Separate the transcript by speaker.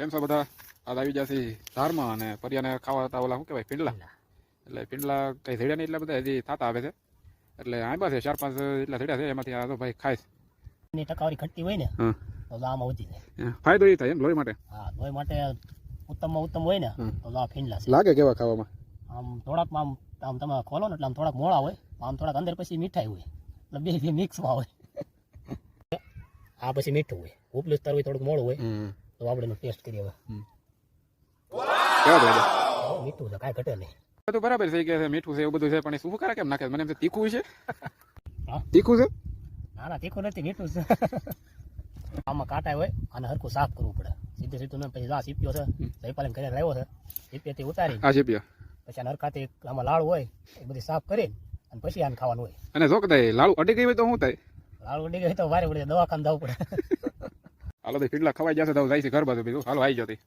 Speaker 1: કેમ છો બધા? આજ આવી જશે ધારમાં અને પરિયાને ખાવા હતા ઓલા શું કહેવાય પીંડલા. એટલે પીંડલા કઈ ધેડ્યા નહીં એટલા બધા હજી થતા આવે છે. એટલે આંબા છે 4-5 એટલા ધેડ્યા છે એમાંથી આ તો ભાઈ ખાય
Speaker 2: ની ટકાવારી ઘટતી હોય ને તો આમાં વધી જાય.
Speaker 1: ફાયદો એ થાય એમ લોહી માટે.
Speaker 2: હા, લોહી માટે ઉત્તમમાં ઉત્તમ હોય ને તો આ પીંડલા છે.
Speaker 1: લાગે કેવા ખાવામાં?
Speaker 2: આમ થોડાક આમ તમે ખોલો ને એટલે આમ થોડાક મોળા હોય, આમ થોડાક અંદર પછી મીઠાઈ હોય, એટલે બે મિક્સમાં હોય. આ પછી મીઠું હોય, ઉપલું સ્તર હોય થોડુંક મોળું હોય તો આપણે ટેસ્ટ કરીએ હવે.
Speaker 1: કેવા લાગે?
Speaker 2: મીઠું છે, કાંઈ ઘટે નહીં.
Speaker 1: બધું બરાબર છે કે મીઠું છે એવું બધું છે, પણ એ શું કરે કેમ નાખે? મને એમ તીખું છે.
Speaker 2: હા,
Speaker 1: તીખું છે.
Speaker 2: ના તીખું નથી, મીઠું છે. આમાં કાંટા હોય અને હરખું સાફ કરવું પડે. સીધું ને પછી આ સીપ્યો છે, જયપાલન કરીને લાવ્યો છે, સીપિયાથી ઉતારી
Speaker 1: આ સીપિયા
Speaker 2: પછી હરખાથી આમાં લાળ હોય એ બધી સાફ કરીને અને પછી આને ખાવાનું હોય.
Speaker 1: અને જો કદાચ લાડુ અડી ગઈ હોય તો શું થાય?
Speaker 2: લાળ ઉડી ગઈ તો વારે વળી દવાખાને જવું પડે.
Speaker 1: હાલો તો પીંડલા ખવાઈ જશે તો જાય છે ઘર બાજુ બીજું. હાલો આવી જતી.